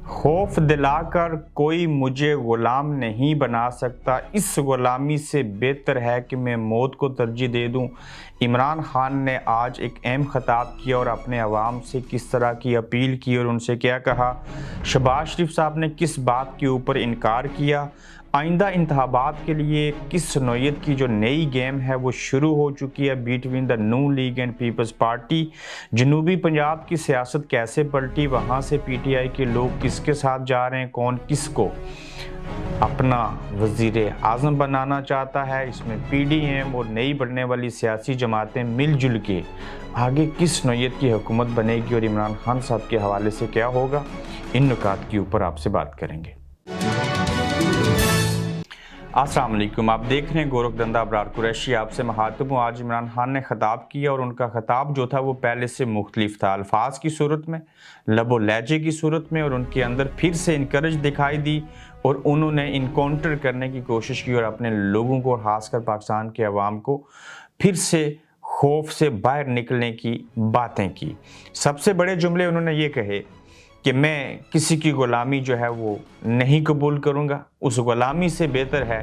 खौफ दिलाकर कोई मुझे गुलाम नहीं बना सकता। इस गुलामी से बेहतर है कि मैं मौत को तरजीह दे दूं। इमरान खान ने आज एक अहम खिताब किया और अपने अवाम से किस तरह की अपील की और उनसे क्या कहा। शहबाज शरीफ साहब ने किस बात के ऊपर इनकार किया। आइंदा इंतखाबात के लिए किस नौयत की जो नई गेम है वो शुरू हो चुकी है between the Noon league and peoples party. जनूबी पंजाब की सियासत कैसे पलटी, वहाँ से पीटीआई के लोग किसके साथ जा रहे हैं, कौन किसको अपना वज़ीर आज़म बनाना चाहता है। इसमें पीडीएम और नई बढ़ने वाली सियासी जमातें मिलजुल के आगे किस नौयत की हुकूमत बनेगी और इमरान खान साहब के हवाले से क्या होगा, इन नुकात के ऊपर आपसे बात करेंगे। अस्सलाम वालेकुम, आप देख रहे हैं गोरखधंधा अबरार कुरैशी, आपसे मुखातिब हूँ। आज इमरान खान ने ख़िताब किया और उनका ख़िताब जो था वो पहले से मुख्तलिफ था, अल्फाज की सूरत में, लबो लहजे की सूरत में, और उनके अंदर फिर से इनकरेज दिखाई दी और उन्होंने इनकाउंटर करने की कोशिश की और अपने लोगों को, खासकर पाकिस्तान के अवाम को फिर से खौफ से बाहर निकलने की बातें की। सबसे बड़े जुमले उन्होंने ये कहे कि मैं किसी की ग़ुलामी जो है वो नहीं कबूल करूँगा। उस ग़ुलामी से बेहतर है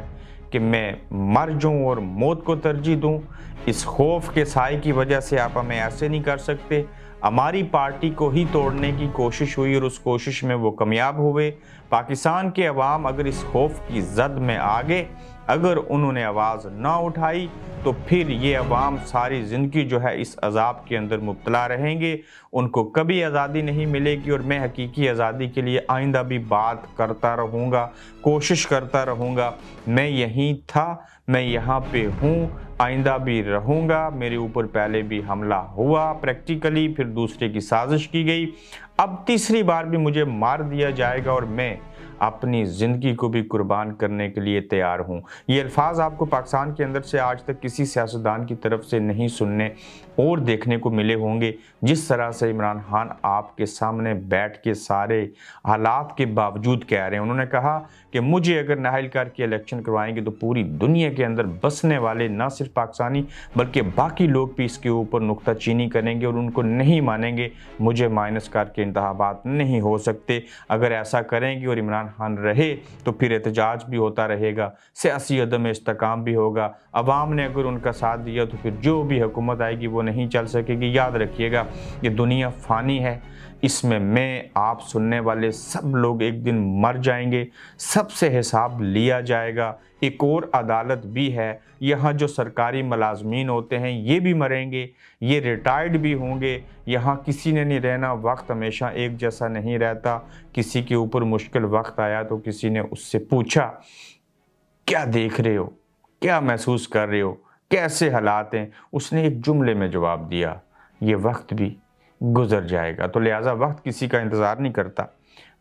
कि मैं मर जाऊँ और मौत को तरजीह दूँ। इस खौफ के साए की वजह से आप हमें ऐसे नहीं कर सकते। हमारी पार्टी को ही तोड़ने की कोशिश हुई और उस कोशिश में वो कामयाब हुए। पाकिस्तान के अवाम अगर इस खौफ की जद में आ गए, अगर उन्होंने आवाज़ ना उठाई, तो फिर ये अवाम सारी ज़िंदगी जो है इस अजाब के अंदर मुब्तला रहेंगे। उनको कभी आज़ादी नहीं मिलेगी और मैं हकीकी आज़ादी के लिए आइंदा भी बात करता रहूँगा, कोशिश करता रहूँगा। मैं यहीं था, मैं यहाँ पे हूँ, आइंदा भी रहूँगा। मेरे ऊपर पहले भी हमला हुआ प्रैक्टिकली, फिर दूसरे की साजिश की गई, अब तीसरी बार भी मुझे मार दिया जाएगा और मैं अपनी ज़िंदगी को भी कुर्बान करने के लिए तैयार हूँ। ये अल्फाज आपको पाकिस्तान के अंदर से आज तक किसी सियासतदान की तरफ से नहीं सुनने और देखने को मिले होंगे। जिस तरह से इमरान खान आपके सामने बैठ के सारे हालात के बावजूद कह रहे हैं, उन्होंने कहा कि मुझे अगर नाहल करके इलेक्शन करवाएंगे तो पूरी दुनिया के अंदर बसने वाले ना सिर्फ पाकिस्तानी बल्कि बाकी लोग भी इसके ऊपर नुक्ताचीनी करेंगे और उनको नहीं मानेंगे। मुझे माइनस करके इंतखाबात नहीं हो सकते। अगर ऐसा करेंगे और इमरान खान रहे तो फिर एहतजाज भी होता रहेगा, सियासी अदम इस्तेकाम भी होगा। अवाम ने अगर उनका साथ दिया तो फिर जो भी हुकूमत आएगी वो नहीं चल सकेगी। याद रखिएगा, ये दुनिया फ़ानी है, इसमें मैं आप सुनने वाले सब लोग एक दिन मर जाएंगे, सबसे हिसाब लिया जाएगा। एक और अदालत भी है, यहाँ जो सरकारी मुलाजमीन होते हैं ये भी मरेंगे, ये रिटायर्ड भी होंगे। यहाँ किसी ने नहीं रहना, वक्त हमेशा एक जैसा नहीं रहता। किसी के ऊपर मुश्किल वक्त आया तो किसी ने उससे पूछा क्या देख रहे हो, क्या महसूस कर रहे हो, कैसे हालात हैं। उसने एक जुमले में जवाब दिया, ये वक्त भी गुजर जाएगा। तो लिहाजा वक्त किसी का इंतज़ार नहीं करता,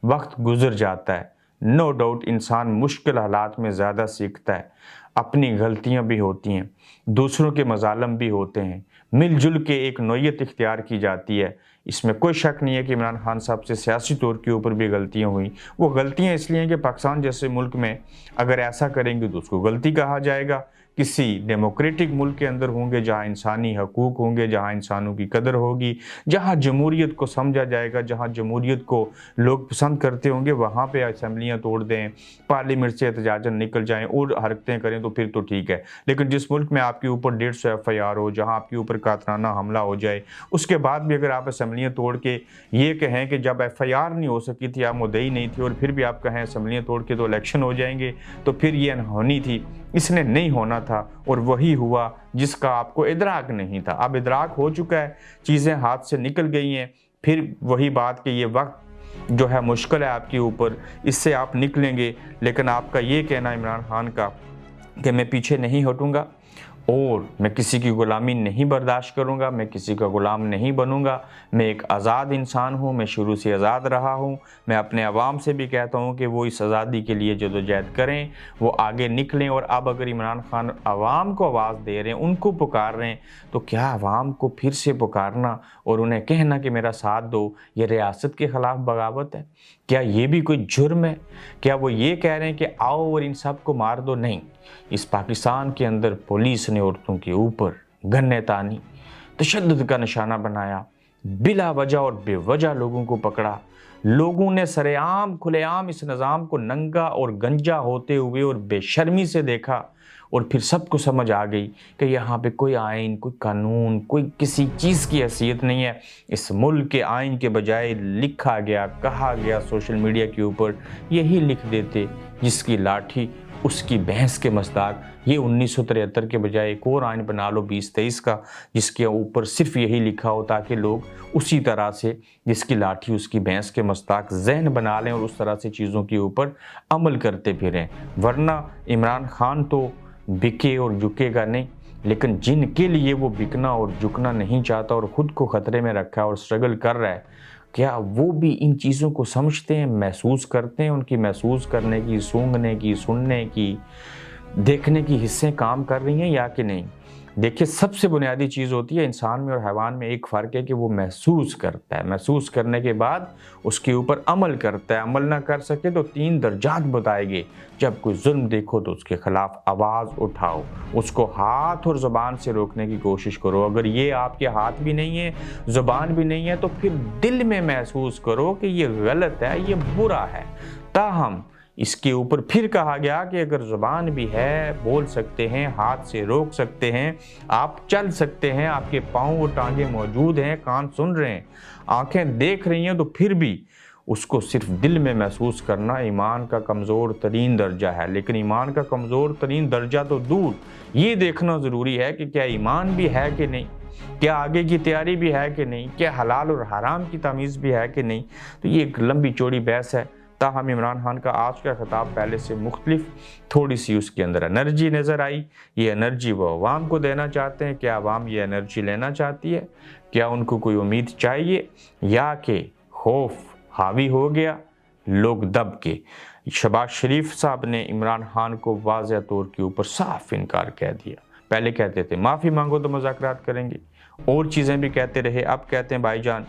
वक्त गुजर जाता है। नो डाउट इंसान मुश्किल हालात में ज़्यादा सीखता है, अपनी गलतियां भी होती हैं, दूसरों के मजालम भी होते हैं, मिलजुल के एक नौयत इख्तियार की जाती है। इसमें कोई शक नहीं है कि इमरान खान साहब से सियासी तौर के ऊपर भी गलतियां हुई। वो गलतियां इसलिए हैं कि पाकिस्तान जैसे मुल्क में अगर ऐसा करेंगे तो उसको गलती कहा जाएगा। किसी डेमोक्रेटिक मुल्क के अंदर होंगे जहाँ इंसानी हकूक़ होंगे, जहाँ इंसानों की कदर होगी, जहाँ जमहूरियत को समझा जाएगा, जहाँ जमहूरियत को लोग पसंद करते होंगे, वहाँ पे असम्बलियाँ तोड़ दें, पार्लियामेंट से एहतजाजन निकल जाएं और हरकतें करें तो फिर तो ठीक है। लेकिन जिस मुल्क में आपके ऊपर 150 FIR हो, जहाँ आपके ऊपर कातराना हमला हो जाए, उसके बाद भी अगर आप असम्बलियाँ तोड़ के ये कहें कि जब FIR नहीं हो सकी थी, आप मुद्दई नहीं थी, और फिर भी आप कहें असम्बलियाँ तोड़ के तो इलेक्शन हो जाएंगे, तो फिर ये अनहोनी थी, इसने नहीं होना था। और वही हुआ जिसका आपको इदराक नहीं था। अब इदराक हो चुका है, चीज़ें हाथ से निकल गई हैं। फिर वही बात कि ये वक्त जो है मुश्किल है आपके ऊपर, इससे आप निकलेंगे। लेकिन आपका ये कहना इमरान खान का कि मैं पीछे नहीं हटूँगा और मैं किसी की ग़ुलामी नहीं बर्दाश्त करूँगा, मैं किसी का ग़ुलाम नहीं बनूँगा, मैं एक आज़ाद इंसान हूँ, मैं शुरू से आज़ाद रहा हूँ। मैं अपने अवाम से भी कहता हूँ कि वो इस आज़ादी के लिए जदोजहद करें, वो आगे निकलें। और अब अगर इमरान खान अवाम को आवाज़ दे रहे हैं, उनको पुकार रहे हैं, तो क्या अवाम को फिर से पुकारना और उन्हें कहना कि मेरा साथ दो, ये रियासत के ख़िलाफ़ बगावत है? क्या ये भी कोई जुर्म है? क्या वो ये कह रहे हैं कि आओ और इन सब को मार दो? नहीं, इस पाकिस्तान के अंदर पुलिस ने औरतों के ऊपर गन्ने तानी, तशद्दुद का निशाना बनाया, बिला वजह और बेवजह लोगों को पकड़ा, लोगों ने सरेआम खुलेआम इस निज़ाम को नंगा और गंजा होते हुए और बेशर्मी से देखा, और फिर सबको समझ आ गई कि यहाँ पे कोई आइन, कोई कानून, कोई किसी चीज़ की हैसियत नहीं है। इस मुल्क के आइन के बजाय लिखा गया, कहा गया सोशल मीडिया के ऊपर, यही लिख देते, जिसकी लाठी उसकी भैंस के मस्ताक। ये 1973 के बजाय एक और आइन बना लो 2023 का, जिसके ऊपर सिर्फ यही लिखा हो, ताकि लोग उसी तरह से जिसकी लाठी उसकी भैंस के मस्ताक जहन बना लें और उस तरह से चीज़ों के ऊपर अमल करते फिरें। वरना इमरान खान तो बिके और झुकेगा नहीं, लेकिन जिनके लिए वो बिकना और झुकना नहीं चाहता और ख़ुद को ख़तरे में रखा है और स्ट्रगल कर रहा है, क्या वो भी इन चीज़ों को समझते हैं, महसूस करते हैं? उनकी महसूस करने की, सूंघने की, सुनने की, देखने की हिस्सें काम कर रही हैं या कि नहीं? देखिए, सबसे बुनियादी चीज़ होती है इंसान में और हैवान में एक फ़र्क है कि वो महसूस करता है। महसूस करने के बाद उसके ऊपर अमल करता है। अमल ना कर सके तो 3 दर्जात बताएंगे। जब कोई जुल्म देखो तो उसके ख़िलाफ़ आवाज़ उठाओ, उसको हाथ और ज़ुबान से रोकने की कोशिश करो। अगर ये आपके हाथ भी नहीं है, ज़ुबान भी नहीं है, तो फिर दिल में महसूस करो कि ये गलत है, ये बुरा है। ताहम इसके ऊपर फिर कहा गया कि अगर ज़ुबान भी है, बोल सकते हैं, हाथ से रोक सकते हैं, आप चल सकते हैं, आपके पाँव और टांगें मौजूद हैं, कान सुन रहे हैं, आंखें देख रही हैं, तो फिर भी उसको सिर्फ दिल में महसूस करना ईमान का कमज़ोर तरीन दर्जा है। लेकिन ईमान का कमज़ोर तरीन दर्जा तो दूर, ये देखना ज़रूरी है कि क्या ईमान भी है कि नहीं, क्या आगे की तैयारी भी है कि नहीं, क्या हलाल और हराम की तमीज़ भी है कि नहीं। तो ये एक लंबी चौड़ी बहस है। ताहम इमरान खान का आज का खिताब पहले से मुख्तलिफ, थोड़ी सी उसके अंदर एनर्जी नज़र आई। ये एनर्जी वो अवाम को देना चाहते हैं। क्या अवाम ये एनर्जी लेना चाहती है? क्या उनको कोई उम्मीद चाहिए, या कि खौफ हावी हो गया, लोग दब के? शहबाज शरीफ साहब ने इमरान खान को वाज़ेह तौर के ऊपर साफ इनकार कह दिया। पहले कहते थे माफ़ी मांगो तो मुज़ाकरात करेंगे, और चीज़ें भी कहते रहे। अब कहते हैं भाईजान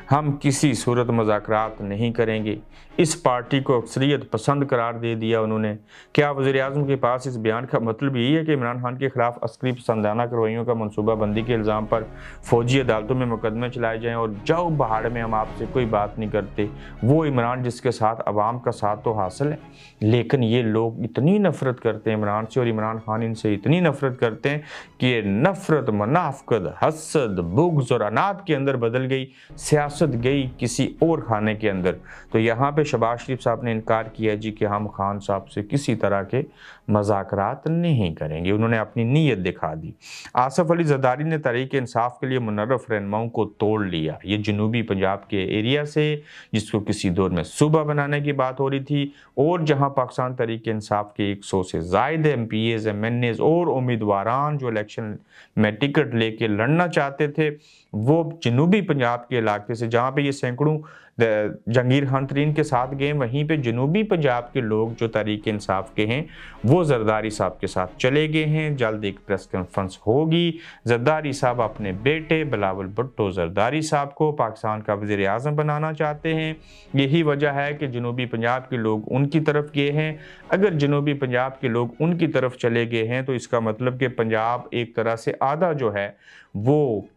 हम किसी सूरत मुज़ाकरात नहीं करेंगे। इस पार्टी को अक्सरियत पसंद करार दे दिया उन्होंने। क्या वज़ीर-ए-आज़म के पास इस बयान का मतलब यही है कि इमरान खान के खिलाफ अस्करी पसंदाना कार्रवाइयों का मनसूबा बंदी के इल्ज़ाम पर फ़ौजी अदालतों में मुकदमे चलाए जाएँ और जाओ बहाड़ में, हम आपसे कोई बात नहीं करते? वो इमरान जिसके साथ अवाम का साथ तो हासिल है, लेकिन ये लोग इतनी नफ़रत करते हैं इमरान से, और इमरान खान इनसे इतनी नफ़रत करते हैं कि ये नफ़रत, मुनाफ़क़त, हसद, बुग़्ज़ और अनाद के अंदर बदल गई, सियासत गई किसी और खाने के अंदर। तो यहाँ पे शहबाज शरीफ साहब ने इनकार किया जी कि हम खान साहब से किसी तरह के मज़ाकरात नहीं करेंगे। उन्होंने अपनी नीयत दिखा दी। आसिफ अली ज़रदारी ने तहरीक इंसाफ के लिए मुनर्रफ रहनुमाओं को तोड़ लिया। ये जनूबी पंजाब के एरिया से, जिसको किसी दौर में सूबा बनाने की बात हो रही थी, और जहाँ पाकिस्तान तहरीक इंसाफ के 100 से ज़ायद MPAs, MNAs और उम्मीदवारान जो इलेक्शन में टिकट लेके लड़ना चाहते थे, वो जनूबी पंजाब के इलाके से, जहाँ पे ये सैकड़ों जहांगीर खान तरीन के साथ गए, वहीं पे जनूबी पंजाब के लोग जो तहरीक इंसाफ के हैं वो जरदारी साहब के साथ चले गए हैं। जल्द एक प्रेस कॉन्फ्रेंस होगी। जरदारी साहब अपने बेटे बिलावल भुट्टो जरदारी साहब को पाकिस्तान का वज़ीर आज़म बनाना चाहते हैं। यही वजह है कि जनूबी पंजाब के लोग उनकी तरफ गए हैं। अगर जनूबी पंजाब के लोग उनकी तरफ चले गए हैं तो इसका मतलब कि पंजाब एक तरह से आधा जो है वो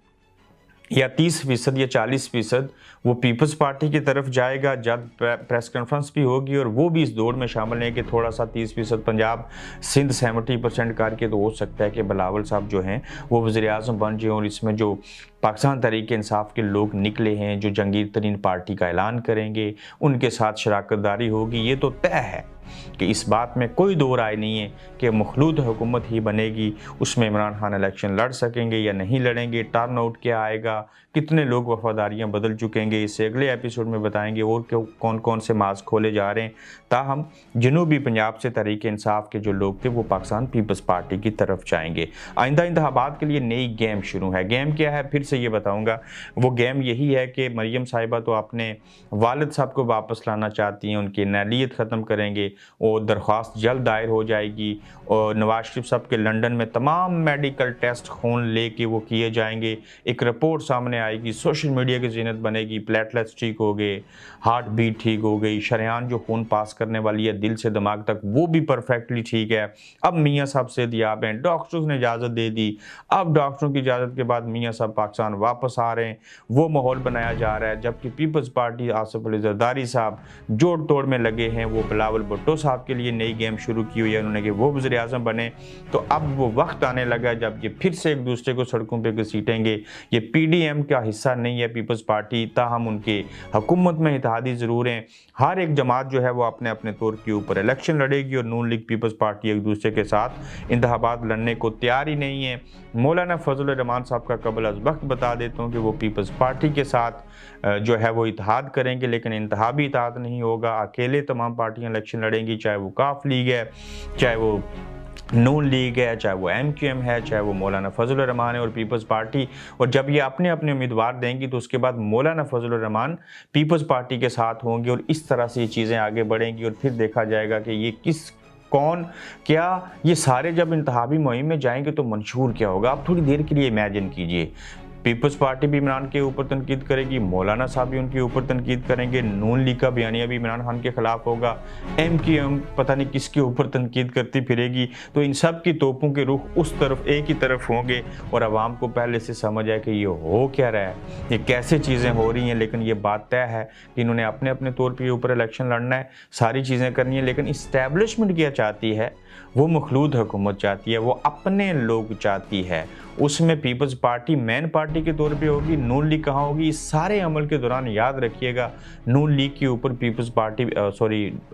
या 30% या 40% वो पीपल्स पार्टी की तरफ जाएगा। जब प्रेस कॉन्फ्रेंस भी होगी और वो भी इस दौड़ में शामिल है कि थोड़ा सा 30% पंजाब सिंध 70% करके, तो हो सकता है कि बिलावल साहब जो हैं वो वज़ीर आज़म बन जाएँ। और इसमें जो पाकिस्तान तहरीक इंसाफ के लोग निकले हैं, जो जहांगीर तरीन पार्टी का ऐलान करेंगे, उनके साथ शराकतदारी होगी। ये तो तय है कि इस बात में कोई दो राय नहीं है कि मखलूद हुकूमत ही बनेगी। उसमें इमरान खान इलेक्शन लड़ सकेंगे या नहीं लड़ेंगे, टर्न आउट क्या आएगा, कितने लोग वफादारियां बदल चुकेंगे, इससे अगले एपिसोड में बताएंगे। और कौन कौन से मास्क खोले जा रहे हैं, ताहम जनूबी पंजाब से तहरीक इंसाफ के जो लोग थे वो पाकिस्तान पीपल्स पार्टी की तरफ जाएंगे। आइंदा इंतखाबात के लिए नई गेम शुरू है। गेम क्या है फिर से ये बताऊंगा। वो गेम यही है कि मरियम साहिबा तो अपने वालिद साहब को वापस लाना चाहती हैं, उनकी नालियत ख़त्म करेंगे। और दरख्वास्त जल्द दायर हो जाएगी और नवाज शरीफ साहब के लंदन में तमाम मेडिकल टेस्ट खून लेके वो किए जाएंगे, एक रिपोर्ट सामने आएगी, सोशल मीडिया की ज़ीनत बनेगी, प्लेटलेट्स ठीक हो गए, हार्ट बीट ठीक हो गई, शरेआन जो खून पास करने वाली है दिल से दिमाग तक वो भी परफेक्टली ठीक है। अब मियाँ साहब सेहतियाब हैं, डॉक्टर्स ने इजाज़त दे दी। अब डॉक्टरों की इजाज़त के बाद मियाँ साहब पाकिस्तान वापस आ रहे हैं, वो माहौल बनाया जा रहा है। जबकि पीपल्स पार्टी आसिफ अली जरदारी साहब जोड़ तोड़ में लगे हैं, वो बिलावल भुट्टो साहब के लिए नई गेम शुरू की हुई है उन्होंने कि वो वज़ीर आज़म बने। तो अब वो वक्त आने लगा है जब ये फिर से एक दूसरे को सड़कों पर घसीटेंगे। ये PDM का हिस्सा नहीं है पीपल्स पार्टी, ताहम उनके हुकूमत में इत्तेहादी ज़रूर हैं। हर एक जमात जो है वो अपने अपने तौर के ऊपर इलेक्शन लड़ेगी और नून लीग पीपल्स पार्टी एक दूसरे के साथ इंतखाबात लड़ने को तैयार ही नहीं है। मौलाना फजल रहमान साहब का कबल अज़ वक्त बता देता हूँ कि वो पीपल्स पार्टी के साथ जो है वो इत्तेहाद करेंगे, लेकिन इंतखाबी इत्तेहाद नहीं होगा। अकेले तमाम पार्टियाँ इलेक्शन लड़ेंगी, चाहे वो काफ लीग है, चाहे वो नून लीग है, चाहे वो MQM है, चाहे वो मौलाना फजल रहमान है और पीपल्स पार्टी। और जब ये अपने अपने उम्मीदवार देंगी तो उसके बाद मौलाना फजल रहमान पीपल्स पार्टी के साथ होंगे और इस तरह से ये चीज़ें आगे बढ़ेंगी और फिर देखा जाएगा कि ये कौन क्या ये सारे जब इंतखाबी मुहिम में जाएंगे तो मंशूर क्या होगा। आप थोड़ी देर के लिए इमेजिन कीजिए, पीपल्स पार्टी भी इमरान के ऊपर तनकीद करेगी, मौलाना साहब भी उनके ऊपर तनकीद करेंगे, नून लीग का बयानिया भी इमरान खान के खिलाफ होगा, MQM पता नहीं किसके ऊपर तनकीद करती फिरेगी। तो इन सब की तोपों के रुख उस तरफ एक ही तरफ होंगे और आवाम को पहले से समझ आए कि ये हो क्या रहा है, ये कैसे चीज़ें हो रही हैं। लेकिन ये बात तय है कि इन्होंने अपने अपने तौर पर ऊपर इलेक्शन लड़ना है, सारी चीज़ें करनी है। लेकिन इस्टेब्लिशमेंट क्या चाहती है, वो मखलूद हुकूमत चाहती है, वो अपने लोग चाहती है। उसमें पीपल्स पार्टी मेन पार्टी के तौर पे होगी, नून लीग कहाँ होगी। इस सारे अमल के दौरान याद रखिएगा, नून लीग के ऊपर पीपल्स पार्टी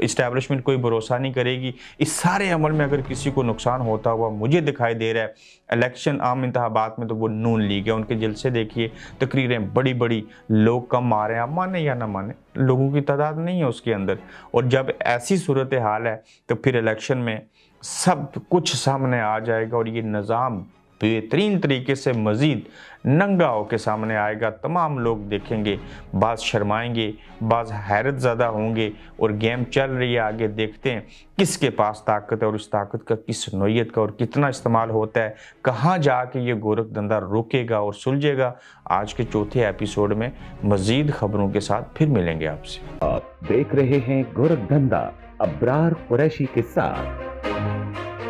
इस्टेब्लिशमेंट कोई भरोसा नहीं करेगी। इस सारे अमल में अगर किसी को नुकसान होता हुआ मुझे दिखाई दे रहा है इलेक्शन आम इंतखाबात में, तो वो नून लीग है। उनके जलसे देखिए, तकरीरें बड़ी बड़ी, लोग कम आ रहे हैं, आप माने या ना माने, लोगों की तादाद नहीं है उसके अंदर। और जब ऐसी सूरत हाल है तो फिर इलेक्शन में सब कुछ सामने आ जाएगा और ये निज़ाम बेहतरीन तरीके से मज़ीद नंगा होकर सामने आएगा। तमाम लोग देखेंगे, बाज़ शर्माएंगे, बाज़ हैरत ज़्यादा होंगे और गेम चल रही है, आगे देखते हैं किसके पास ताकत है और उस ताकत का किस नौयत का और कितना इस्तेमाल होता है, कहाँ जाके ये गोरख धंधा रुकेगा और सुलझेगा। आज के चौथे एपिसोड में मज़ीद खबरों के साथ फिर मिलेंगे आपसे। आप देख रहे हैं गोरख धंधा अब्रार कुरैशी के साथ।